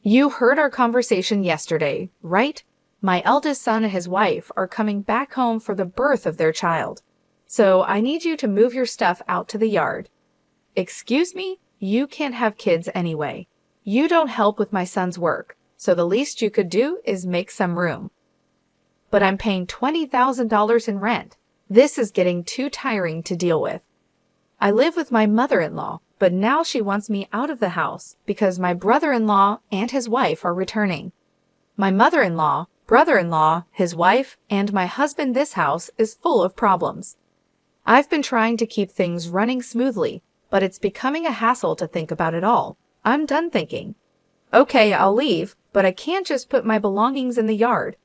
You heard our conversation yesterday, right? My eldest son and his wife are coming back home for the birth of their child. So I need you to move your stuff out to the yard. Excuse me? You can't have kids anyway. You don't help with my son's work, so the least you could do is make some room. But I'm paying $20,000 in rent. This is getting too tiring to deal with. I live with my mother-in-law, but now she wants me out of the house because my brother-in-law and his wife are returning. My mother-in-law, brother-in-law, his wife, and my husband. This house is full of problems. I've been trying to keep things running smoothly, but it's becoming a hassle to think about it all. I'm done thinking. Okay, I'll leave, but I can't just put my belongings in the yard.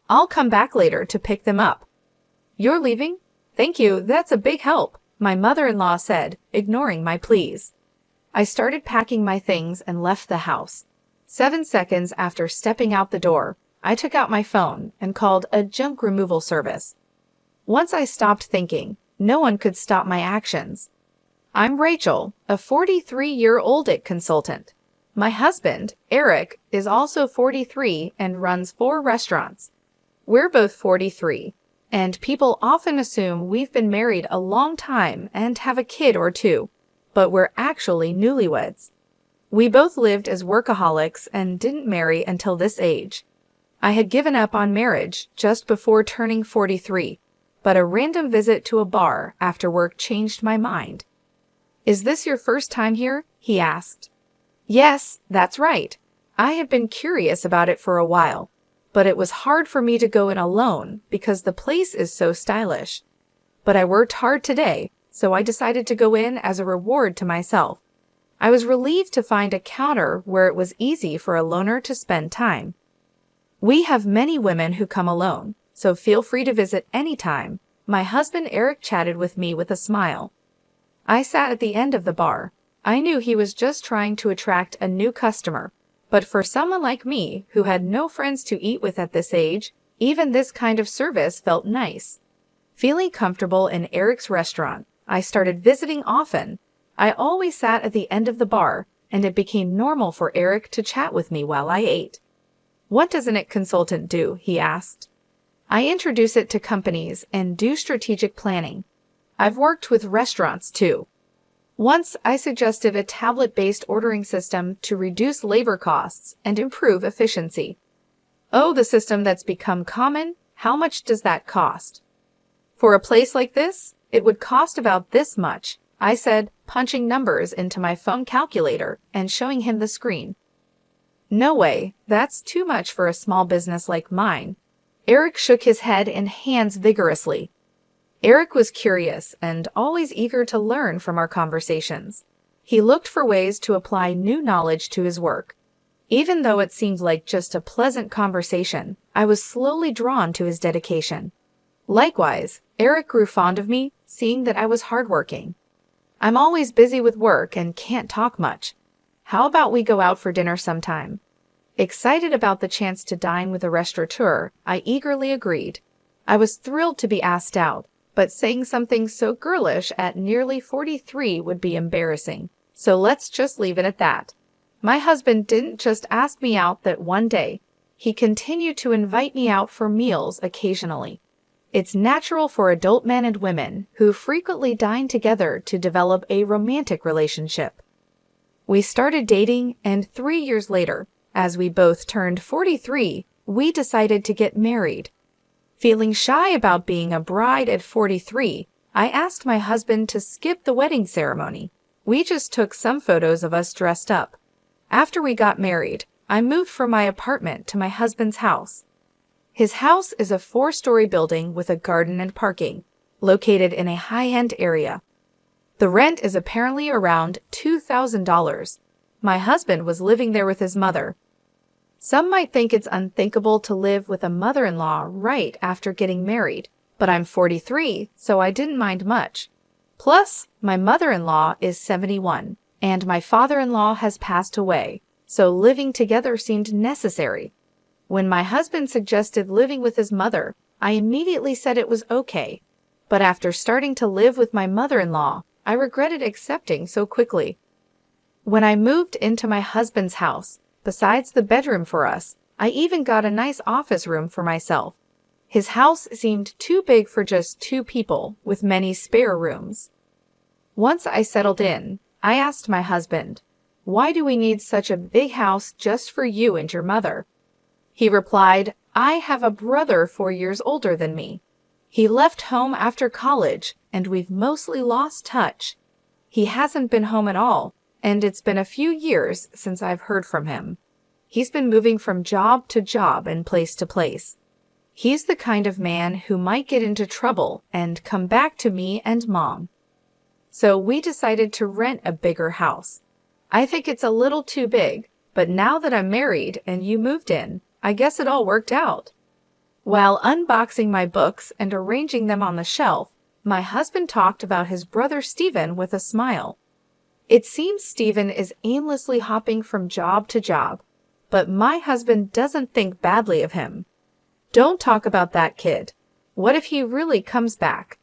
I'll come back later to pick them up. You're leaving? Thank you, that's a big help, my mother-in-law said, ignoring my pleas. I started packing my things and left the house. 7 seconds after stepping out the door, I took out my phone and called a junk removal service. Once I stopped thinking, no one could stop my actions. I'm Rachel, a 43-year-old IT consultant. My husband, Eric, is also 43 and runs 4 restaurants. We're both 43, and people often assume we've been married a long time and have a kid or two, but we're actually newlyweds. We both lived as workaholics and didn't marry until this age. I had given up on marriage just before turning 43, but a random visit to a bar after work changed my mind. Is this your first time here? He asked. Yes, that's right. I have been curious about it for a while, but it was hard for me to go in alone because the place is so stylish. But I worked hard today, so I decided to go in as a reward to myself. I was relieved to find a counter where it was easy for a loner to spend time. We have many women who come alone, so feel free to visit anytime. My husband Eric chatted with me with a smile. I sat at the end of the bar. I knew he was just trying to attract a new customer, but for someone like me who had no friends to eat with at this age, even this kind of service felt nice. Feeling comfortable in Eric's restaurant, I started visiting often. I always sat at the end of the bar, and it became normal for Eric to chat with me while I ate. What does an IT consultant do? He asked. I introduce it to companies and do strategic planning. I've worked with restaurants too. Once I suggested a tablet-based ordering system to reduce labor costs and improve efficiency. Oh, the system that's become common? How much does that cost? For a place like this, it would cost about this much, I said, punching numbers into my phone calculator and showing him the screen. No way, that's too much for a small business like mine. Eric shook his head and hands vigorously. Eric was curious and always eager to learn from our conversations. He looked for ways to apply new knowledge to his work. Even though it seemed like just a pleasant conversation, I was slowly drawn to his dedication. Likewise, Eric grew fond of me, seeing that I was hardworking. I'm always busy with work and can't talk much. How about we go out for dinner sometime? Excited about the chance to dine with a restaurateur, I eagerly agreed. I was thrilled to be asked out, but saying something so girlish at nearly 43 would be embarrassing, so let's just leave it at that. My husband didn't just ask me out that one day. He continued to invite me out for meals occasionally. It's natural for adult men and women who frequently dine together to develop a romantic relationship. We started dating, and 3 years later, as we both turned 43, we decided to get married. Feeling shy about being a bride at 43, I asked my husband to skip the wedding ceremony. We just took some photos of us dressed up. After we got married, I moved from my apartment to my husband's house. His house is a 4-story building with a garden and parking, located in a high-end area. The rent is apparently around $2,000. My husband was living there with his mother. Some might think it's unthinkable to live with a mother-in-law right after getting married, but I'm 43, so I didn't mind much. Plus, my mother-in-law is 71, and my father-in-law has passed away, so living together seemed necessary. When my husband suggested living with his mother, I immediately said it was okay. But after starting to live with my mother-in-law, I regretted accepting so quickly. When I moved into my husband's house, Besides the bedroom for us, I even got a nice office room for myself. His house seemed too big for just 2 people, with many spare rooms. Once I settled in, I asked my husband, "Why do we need such a big house just for you and your mother?" He replied, "I have a brother 4 years older than me. He left home after college, and we've mostly lost touch. He hasn't been home at all, and it's been a few years since I've heard from him. He's been moving from job to job and place to place. He's the kind of man who might get into trouble and come back to me and Mom. So we decided to rent a bigger house. I think it's a little too big, but now that I'm married and you moved in, I guess it all worked out." While unboxing my books and arranging them on the shelf, my husband talked about his brother Stephen with a smile. It seems Stephen is aimlessly hopping from job to job, but my husband doesn't think badly of him. "Don't talk about that kid. What if he really comes back?"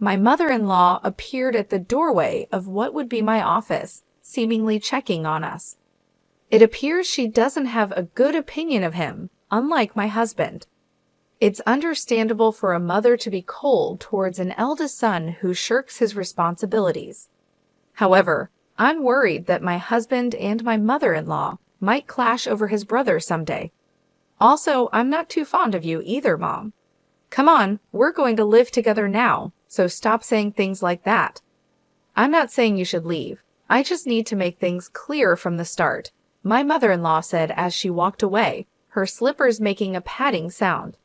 My mother-in-law appeared at the doorway of what would be my office, seemingly checking on us. It appears she doesn't have a good opinion of him, unlike my husband. It's understandable for a mother to be cold towards an eldest son who shirks his responsibilities. However, I'm worried that my husband and my mother-in-law might clash over his brother someday. Also, I'm not too fond of you either, Mom. Come on, we're going to live together now, so stop saying things like that. I'm not saying you should leave. I just need to make things clear from the start, my mother-in-law said as she walked away, her slippers making a padding sound.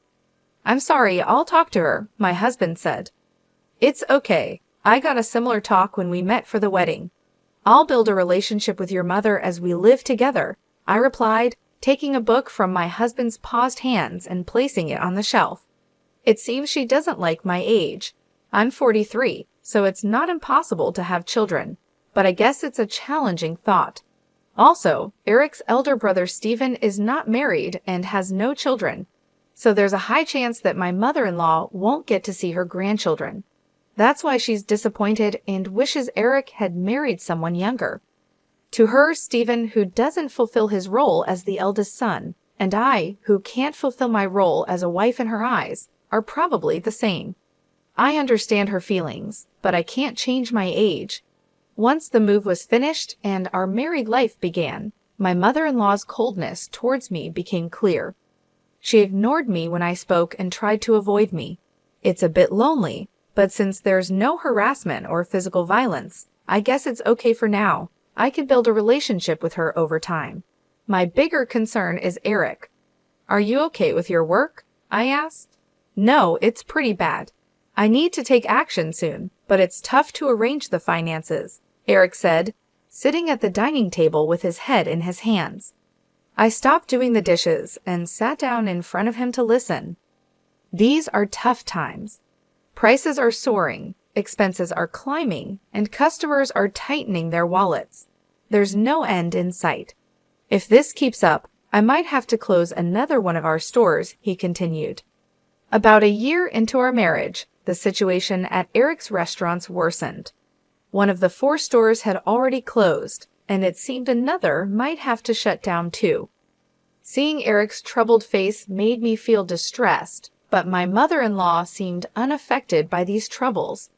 "I'm sorry, I'll talk to her," my husband said. "It's okay. I got a similar talk when we met for the wedding. I'll build a relationship with your mother as we live together," I replied, taking a book from my husband's paused hands and placing it on the shelf. It seems she doesn't like my age. I'm 43, so it's not impossible to have children, but I guess it's a challenging thought. Also, Eric's elder brother Stephen is not married and has no children, so there's a high chance that my mother-in-law won't get to see her grandchildren. That's why she's disappointed and wishes Eric had married someone younger. To her, Stephen, who doesn't fulfill his role as the eldest son, and I, who can't fulfill my role as a wife in her eyes, are probably the same. I understand her feelings, but I can't change my age. Once the move was finished and our married life began, my mother-in-law's coldness towards me became clear. She ignored me when I spoke and tried to avoid me. It's a bit lonely, but since there's no harassment or physical violence, I guess it's okay for now. I can build a relationship with her over time. My bigger concern is Eric. "Are you okay with your work?" I asked. "No, it's pretty bad. I need to take action soon, but it's tough to arrange the finances," Eric said, sitting at the dining table with his head in his hands. I stopped doing the dishes and sat down in front of him to listen. These are tough times. Prices are soaring, expenses are climbing, and customers are tightening their wallets. There's no end in sight. "If this keeps up, I might have to close another one of our stores," he continued. About a year into our marriage, the situation at Eric's restaurants worsened. One of the 4 stores had already closed, and it seemed another might have to shut down too. Seeing Eric's troubled face made me feel distressed, but my mother-in-law seemed unaffected by these troubles.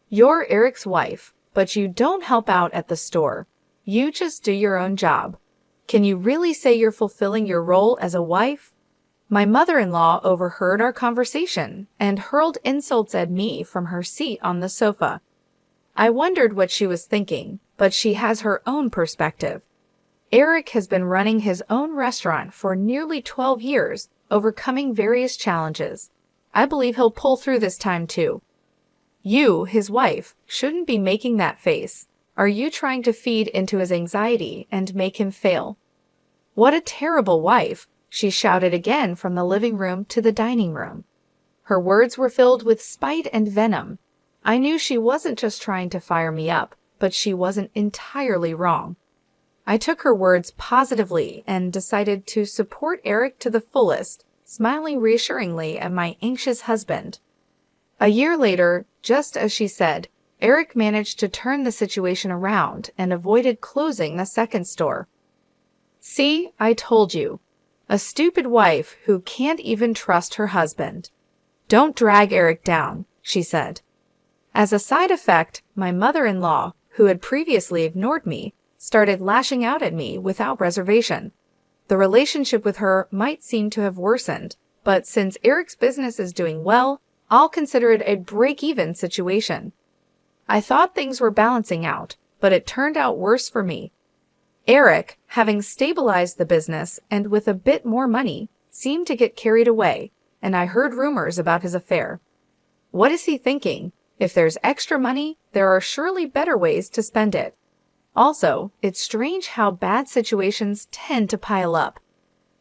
"You're Eric's wife, but you don't help out at the store. You just do your own job. Can you really say you're fulfilling your role as a wife?" My mother-in-law overheard our conversation and hurled insults at me from her seat on the sofa. I wondered what she was thinking, but she has her own perspective. Eric has been running his own restaurant for nearly 12 years, overcoming various challenges. I believe he'll pull through this time too. You, his wife, shouldn't be making that face. Are you trying to feed into his anxiety and make him fail? "What a terrible wife!" she shouted again from the living room to the dining room. Her words were filled with spite and venom. I knew she wasn't just trying to fire me up, but she wasn't entirely wrong. I took her words positively and decided to support Eric to the fullest, smiling reassuringly at my anxious husband. A year later, just as she said, Eric managed to turn the situation around and avoided closing the second store. See, I told you. A stupid wife who can't even trust her husband. Don't drag Eric down, she said. As a side effect, my mother-in-law, who had previously ignored me, started lashing out at me without reservation. The relationship with her might seem to have worsened, but since Eric's business is doing well, I'll consider it a break-even situation. I thought things were balancing out, but it turned out worse for me. Eric, having stabilized the business and with a bit more money, seemed to get carried away, and I heard rumors about his affair. What is he thinking? If there's extra money, there are surely better ways to spend it. Also, it's strange how bad situations tend to pile up.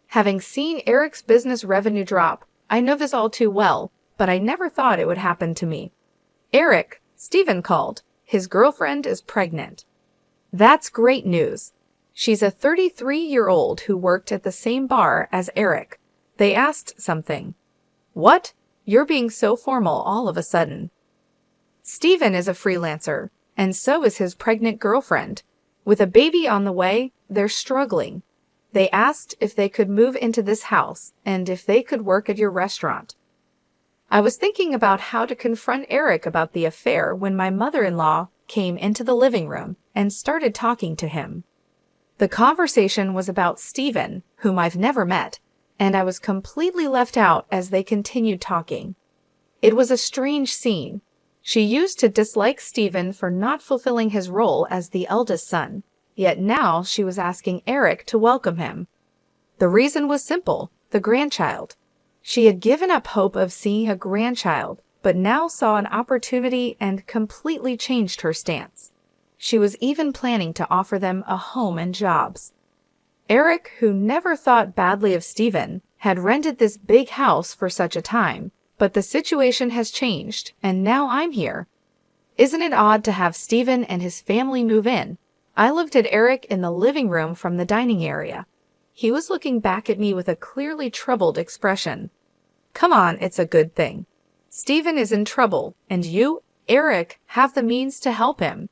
Having seen Eric's business revenue drop, I know this all too well, but I never thought it would happen to me. Eric, Stephen called. His girlfriend is pregnant. That's great news. She's a 33-year-old who worked at the same bar as Eric. They asked something. What? You're being so formal all of a sudden. Stephen is a freelancer, and so is his pregnant girlfriend. With a baby on the way, they're struggling. They asked if they could move into this house and if they could work at your restaurant. I was thinking about how to confront Eric about the affair when my mother-in-law came into the living room and started talking to him. The conversation was about Stephen, whom I've never met, and I was completely left out as they continued talking. It was a strange scene. She used to dislike Stephen for not fulfilling his role as the eldest son, yet now she was asking Eric to welcome him. The reason was simple, the grandchild. She had given up hope of seeing a grandchild, but now saw an opportunity and completely changed her stance. She was even planning to offer them a home and jobs. Eric, who never thought badly of Stephen, had rented this big house for such a time, but the situation has changed, and now I'm here. Isn't it odd to have Stephen and his family move in? I looked at Eric in the living room from the dining area. He was looking back at me with a clearly troubled expression. Come on, it's a good thing. Stephen is in trouble, and you, Eric, have the means to help him.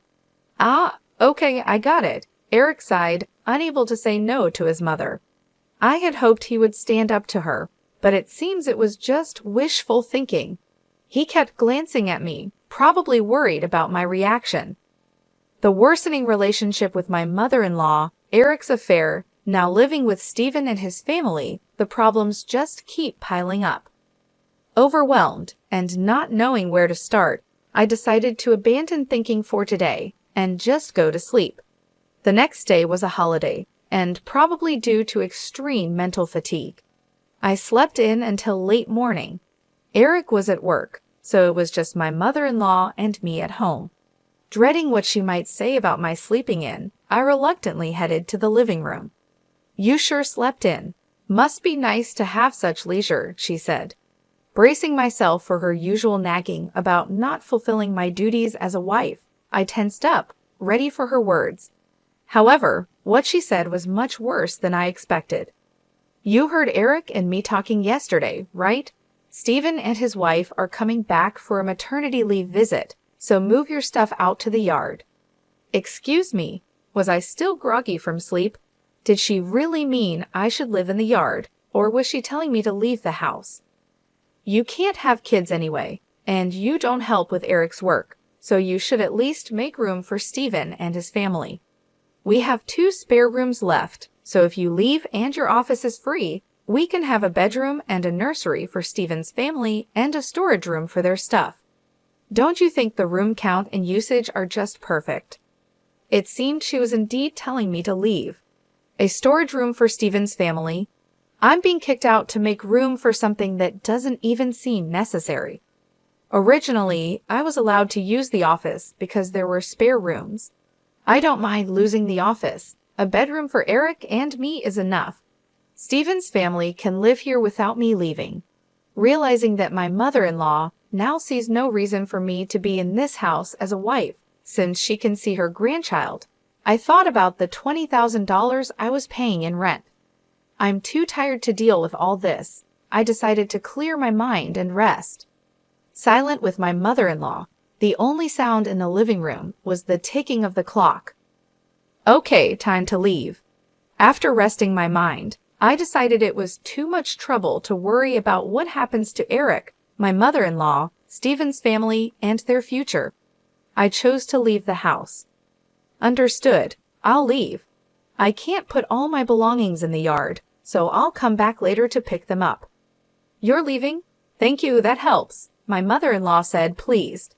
Ah, okay, I got it. Eric sighed, unable to say no to his mother. I had hoped he would stand up to her, but it seems it was just wishful thinking. He kept glancing at me, probably worried about my reaction. The worsening relationship with my mother-in-law, Eric's affair, now living with Stephen and his family, the problems just keep piling up. Overwhelmed and not knowing where to start, I decided to abandon thinking for today and just go to sleep. The next day was a holiday, and probably due to extreme mental fatigue. I slept in until late morning. Eric was at work, so it was just my mother-in-law and me at home. Dreading what she might say about my sleeping in, I reluctantly headed to the living room. You sure slept in. Must be nice to have such leisure, she said. Bracing myself for her usual nagging about not fulfilling my duties as a wife, I tensed up, ready for her words. However, what she said was much worse than I expected. You heard Eric and me talking yesterday, right? Stephen and his wife are coming back for a maternity leave visit, so move your stuff out to the yard. Excuse me, was I still groggy from sleep? Did she really mean I should live in the yard, or was she telling me to leave the house? You can't have kids anyway, and you don't help with Eric's work, so you should at least make room for Stephen and his family. We have 2 spare rooms left, so if you leave and your office is free, we can have a bedroom and a nursery for Stephen's family and a storage room for their stuff. Don't you think the room count and usage are just perfect? It seemed she was indeed telling me to leave. A storage room for Stephen's family. I'm being kicked out to make room for something that doesn't even seem necessary. Originally, I was allowed to use the office because there were spare rooms. I don't mind losing the office. A bedroom for Eric and me is enough. Stephen's family can live here without me leaving. Realizing that my mother-in-law now sees no reason for me to be in this house as a wife, since she can see her grandchild, I thought about the $20,000 I was paying in rent. I'm too tired to deal with all this. I decided to clear my mind and rest. Silent with my mother-in-law, the only sound in the living room was the ticking of the clock. Okay, time to leave. After resting my mind, I decided it was too much trouble to worry about what happens to Eric, my mother-in-law, Stephen's family, and their future. I chose to leave the house. Understood. I'll leave. I can't put all my belongings in the yard, so I'll come back later to pick them up. You're leaving? Thank you, that helps, my mother-in-law said, pleased.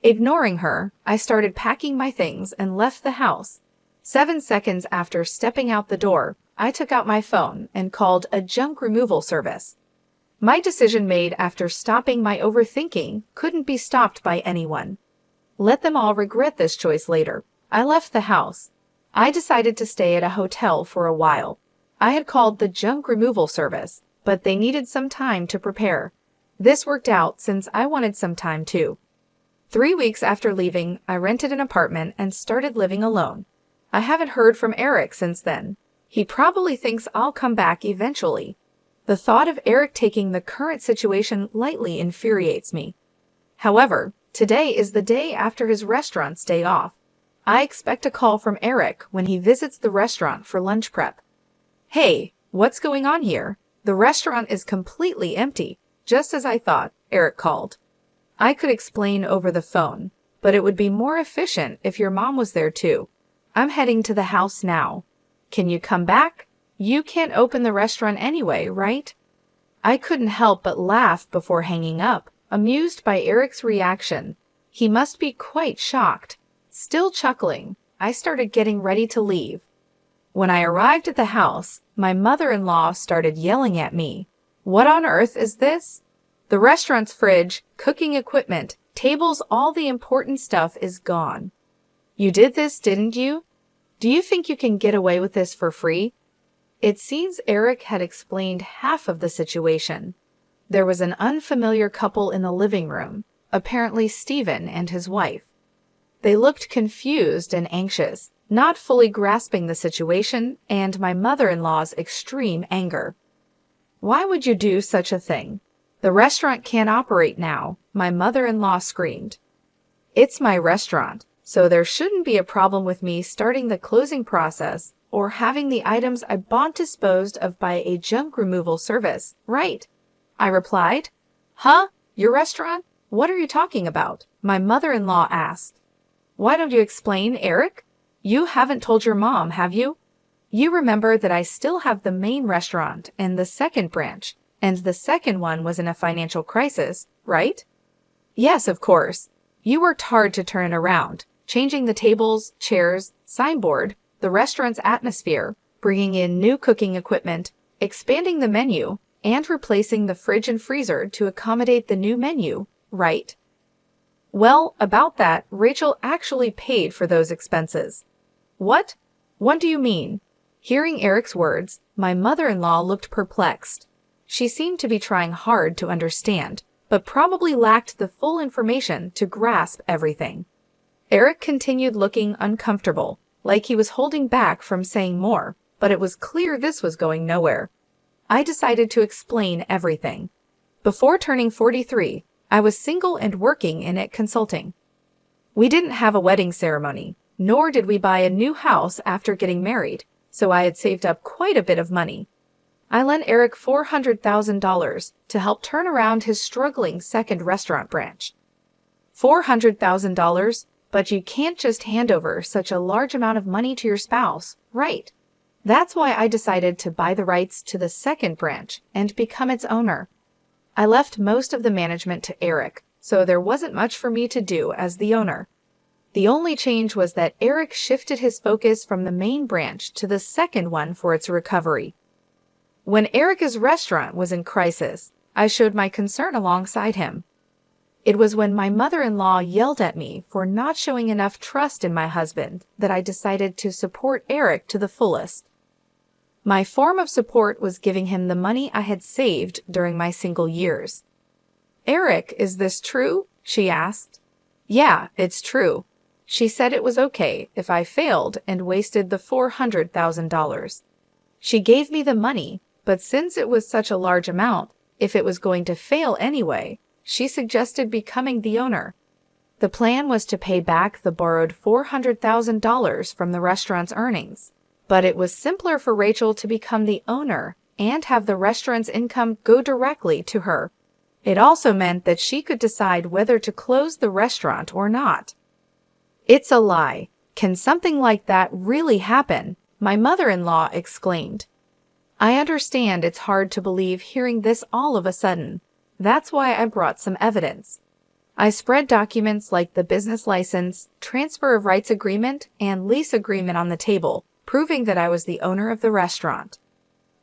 Ignoring her, I started packing my things and left the house. 7 seconds after stepping out the door, I took out my phone and called a junk removal service. My decision made after stopping my overthinking couldn't be stopped by anyone. Let them all regret this choice later. I left the house. I decided to stay at a hotel for a while. I had called the junk removal service, but they needed some time to prepare. This worked out since I wanted some time too. 3 weeks after leaving, I rented an apartment and started living alone. I haven't heard from Eric since then. He probably thinks I'll come back eventually. The thought of Eric taking the current situation lightly infuriates me. However, today is the day after his restaurant's day off. I expect a call from Eric when he visits the restaurant for lunch prep. Hey, what's going on here? The restaurant is completely empty, just as I thought, Eric called. I could explain over the phone, but it would be more efficient if your mom was there too. I'm heading to the house now. Can you come back? You can't open the restaurant anyway, right? I couldn't help but laugh before hanging up, amused by Eric's reaction. He must be quite shocked. Still chuckling, I started getting ready to leave. When I arrived at the house, my mother-in-law started yelling at me. What on earth is this? The restaurant's fridge, cooking equipment, tables, all the important stuff is gone. You did this, didn't you? Do you think you can get away with this for free? It seems Eric had explained half of the situation. There was an unfamiliar couple in the living room, apparently Stephen and his wife. They looked confused and anxious, not fully grasping the situation and my mother-in-law's extreme anger. Why would you do such a thing? The restaurant can't operate now, my mother-in-law screamed. It's my restaurant, so there shouldn't be a problem with me starting the closing process or having the items I bought disposed of by a junk removal service, right? I replied. Huh? Your restaurant? What are you talking about? My mother-in-law asked. Why don't you explain, Eric? You haven't told your mom, have you? You remember that I still have the main restaurant and the second branch, and the second one was in a financial crisis, right? Yes, of course. You worked hard to turn it around, changing the tables, chairs, signboard, the restaurant's atmosphere, bringing in new cooking equipment, expanding the menu, and replacing the fridge and freezer to accommodate the new menu, right? Well, about that, Rachel actually paid for those expenses. What? What do you mean? Hearing Eric's words, my mother-in-law looked perplexed. She seemed to be trying hard to understand, but probably lacked the full information to grasp everything. Eric continued looking uncomfortable, like he was holding back from saying more, but it was clear this was going nowhere. I decided to explain everything. Before turning 43, I was single and working in it consulting. We didn't have a wedding ceremony, nor did we buy a new house after getting married, so I had saved up quite a bit of money. I lent Eric $400,000 to help turn around his struggling second restaurant branch. $400,000, but you can't just hand over such a large amount of money to your spouse, right? That's why I decided to buy the rights to the second branch and become its owner. I left most of the management to Eric, so there wasn't much for me to do as the owner. The only change was that Eric shifted his focus from the main branch to the second one for its recovery. When Eric's restaurant was in crisis, I showed my concern alongside him. It was when my mother-in-law yelled at me for not showing enough trust in my husband that I decided to support Eric to the fullest. My form of support was giving him the money I had saved during my single years. Eric, is this true? She asked. Yeah, it's true. She said it was okay if I failed and wasted the $400,000. She gave me the money, but since it was such a large amount, if it was going to fail anyway, she suggested becoming the owner. The plan was to pay back the borrowed $400,000 from the restaurant's earnings. But it was simpler for Rachel to become the owner and have the restaurant's income go directly to her. It also meant that she could decide whether to close the restaurant or not. It's a lie. Can something like that really happen? My mother-in-law exclaimed. I understand it's hard to believe hearing this all of a sudden. That's why I brought some evidence. I spread documents like the business license, transfer of rights agreement, and lease agreement on the table, proving that I was the owner of the restaurant.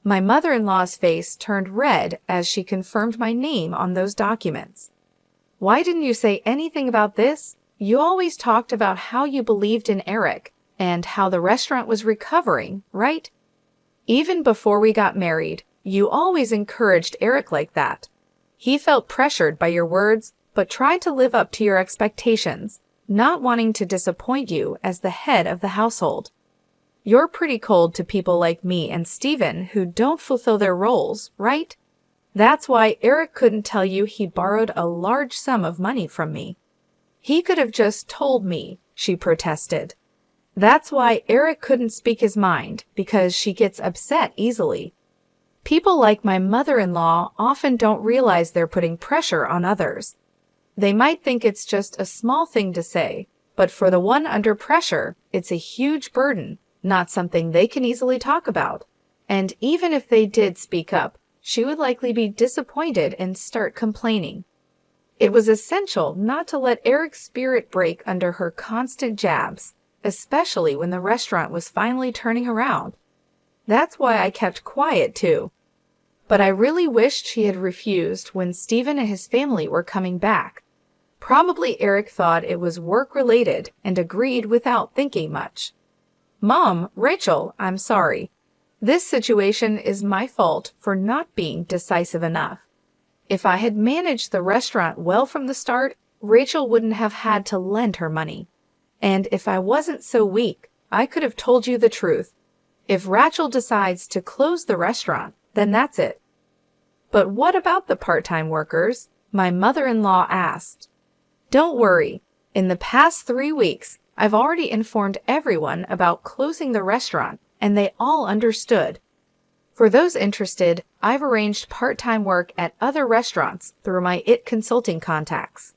My mother-in-law's face turned red as she confirmed my name on those documents. Why didn't you say anything about this? You always talked about how you believed in Eric and how the restaurant was recovering, right? Even before we got married, you always encouraged Eric like that. He felt pressured by your words, but tried to live up to your expectations, not wanting to disappoint you as the head of the household. You're pretty cold to people like me and Steven who don't fulfill their roles, right? That's why Eric couldn't tell you he borrowed a large sum of money from me. He could have just told me, she protested. That's why Eric couldn't speak his mind, because she gets upset easily. People like my mother-in-law often don't realize they're putting pressure on others. They might think it's just a small thing to say, but for the one under pressure, it's a huge burden, not something they can easily talk about. And even if they did speak up, she would likely be disappointed and start complaining. It was essential not to let Eric's spirit break under her constant jabs, especially when the restaurant was finally turning around. That's why I kept quiet too. But I really wished she had refused when Steven and his family were coming back. Probably Eric thought it was work-related and agreed without thinking much. Mom, Rachel, I'm sorry. This situation is my fault for not being decisive enough. If I had managed the restaurant well from the start, Rachel wouldn't have had to lend her money. And if I wasn't so weak, I could have told you the truth. If Rachel decides to close the restaurant, then that's it. But what about the part-time workers? My mother-in-law asked. Don't worry. In the past 3 weeks, I've already informed everyone about closing the restaurant, and they all understood. For those interested, I've arranged part-time work at other restaurants through my IT consulting contacts.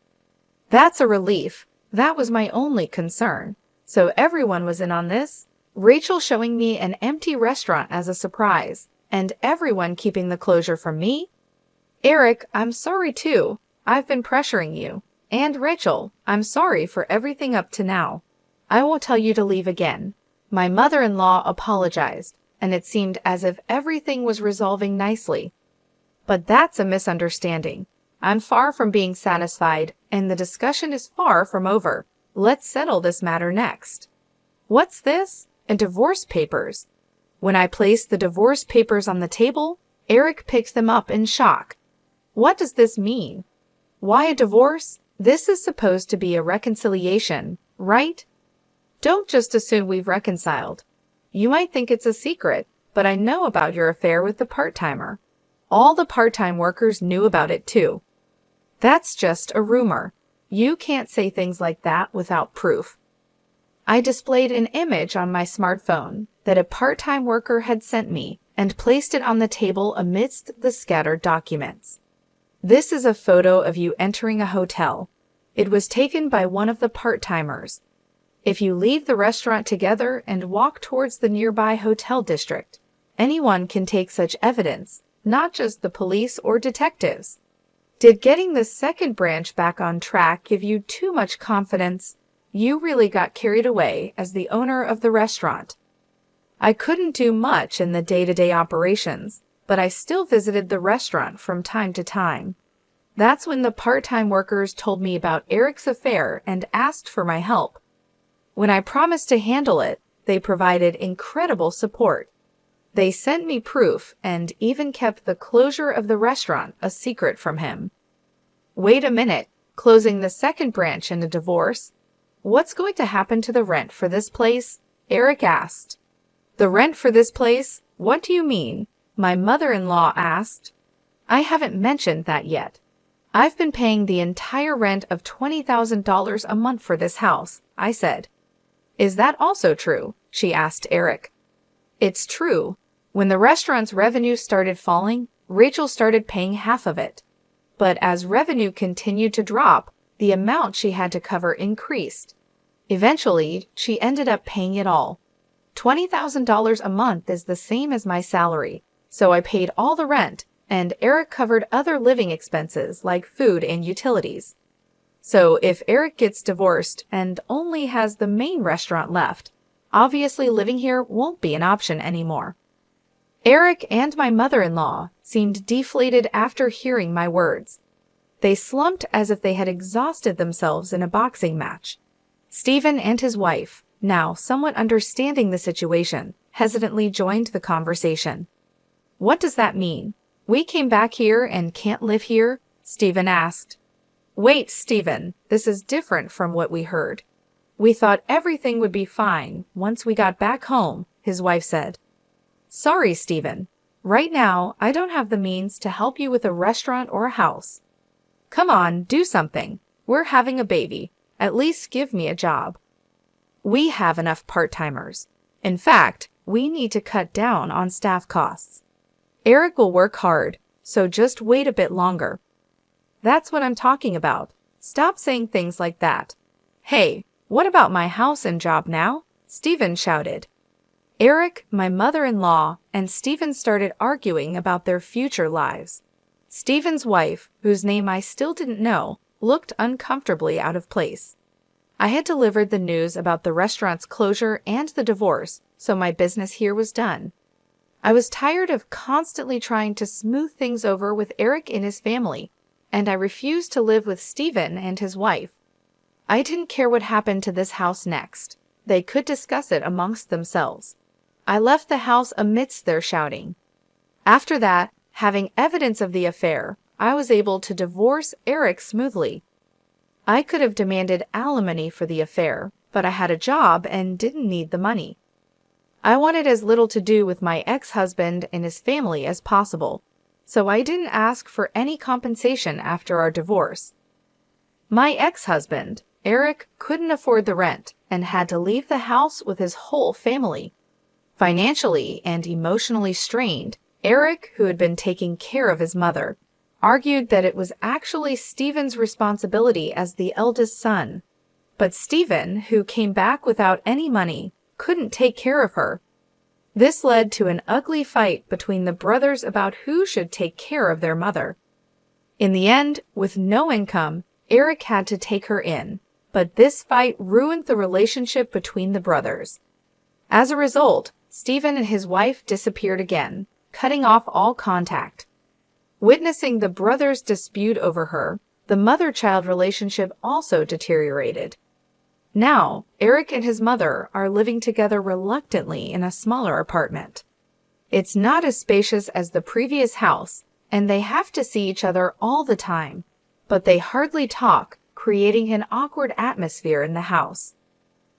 That's a relief. That was my only concern. So everyone was in on this. Rachel showing me an empty restaurant as a surprise, and everyone keeping the closure from me? Eric, I'm sorry too. I've been pressuring you. And Rachel, I'm sorry for everything up to now. I won't tell you to leave again. My mother-in-law apologized, and it seemed as if everything was resolving nicely. But that's a misunderstanding. I'm far from being satisfied, and the discussion is far from over. Let's settle this matter next. What's this? Divorce papers. When I placed the divorce papers on the table, Eric picked them up in shock. What does this mean? Why a divorce? This is supposed to be a reconciliation, right? Don't just assume we've reconciled. You might think it's a secret, but I know about your affair with the part-timer. All the part-time workers knew about it too. That's just a rumor. You can't say things like that without proof. I displayed an image on my smartphone that a part-time worker had sent me and placed it on the table amidst the scattered documents. This is a photo of you entering a hotel. It was taken by one of the part-timers. If you leave the restaurant together and walk towards the nearby hotel district, anyone can take such evidence, not just the police or detectives. Did getting the second branch back on track give you too much confidence? You really got carried away as the owner of the restaurant. I couldn't do much in the day-to-day operations, but I still visited the restaurant from time to time. That's when the part-time workers told me about Eric's affair and asked for my help. When I promised to handle it, they provided incredible support. They sent me proof and even kept the closure of the restaurant a secret from him. Wait a minute, closing the second branch in a divorce? What's going to happen to the rent for this place? Eric asked. The rent for this place? What do you mean? My mother-in-law asked. I haven't mentioned that yet. I've been paying the entire rent of $20,000 a month for this house, I said. Is that also true? She asked Eric. It's true. When the restaurant's revenue started falling, Rachel started paying half of it. But as revenue continued to drop, the amount she had to cover increased. Eventually, she ended up paying it all. $20,000 a month is the same as my salary, so I paid all the rent, and Eric covered other living expenses like food and utilities. So if Eric gets divorced and only has the main restaurant left, obviously living here won't be an option anymore. Eric and my mother-in-law seemed deflated after hearing my words. They slumped as if they had exhausted themselves in a boxing match. Stephen and his wife, now somewhat understanding the situation, hesitantly joined the conversation. "What does that mean? We came back here and can't live here?" Stephen asked. "Wait, Stephen, this is different from what we heard. We thought everything would be fine once we got back home," his wife said. "Sorry, Stephen. Right now, I don't have the means to help you with a restaurant or a house. Come on, do something. We're having a baby. At least give me a job." "We have enough part-timers. In fact, we need to cut down on staff costs. Eric will work hard, so just wait a bit longer." "That's what I'm talking about. Stop saying things like that." "Hey, what about my house and job now?" Stephen shouted. Eric, my mother-in-law, and Stephen started arguing about their future lives. Stephen's wife, whose name I still didn't know, looked uncomfortably out of place. I had delivered the news about the restaurant's closure and the divorce, so my business here was done. I was tired of constantly trying to smooth things over with Eric and his family, and I refused to live with Stephen and his wife. I didn't care what happened to this house next. They could discuss it amongst themselves. I left the house amidst their shouting. After that, having evidence of the affair, I was able to divorce Eric smoothly. I could have demanded alimony for the affair, but I had a job and didn't need the money. I wanted as little to do with my ex-husband and his family as possible, so I didn't ask for any compensation after our divorce. My ex-husband, Eric, couldn't afford the rent and had to leave the house with his whole family. Financially and emotionally strained, Eric, who had been taking care of his mother, argued that it was actually Stephen's responsibility as the eldest son. But Stephen, who came back without any money, couldn't take care of her. This led to an ugly fight between the brothers about who should take care of their mother. In the end, with no income, Eric had to take her in, but this fight ruined the relationship between the brothers. As a result, Stephen and his wife disappeared again, cutting off all contact. Witnessing the brothers' dispute over her, the mother-child relationship also deteriorated. Now, Eric and his mother are living together reluctantly in a smaller apartment. It's not as spacious as the previous house, and they have to see each other all the time, but they hardly talk, creating an awkward atmosphere in the house.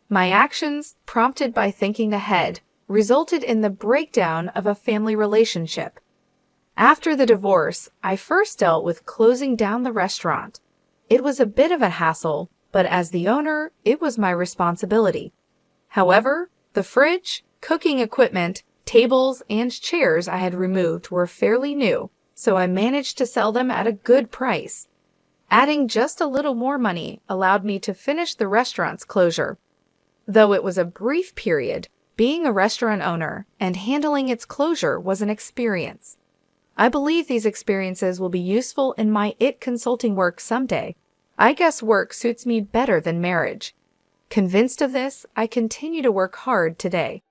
My actions, prompted by thinking ahead, resulted in the breakdown of a family relationship. After the divorce, I first dealt with closing down the restaurant. It was a bit of a hassle, but as the owner, it was my responsibility. However, the fridge, cooking equipment, tables, and chairs I had removed were fairly new, so I managed to sell them at a good price. Adding just a little more money allowed me to finish the restaurant's closure. Though it was a brief period, being a restaurant owner and handling its closure was an experience. I believe these experiences will be useful in my consulting work someday. I guess work suits me better than marriage. Convinced of this, I continue to work hard today.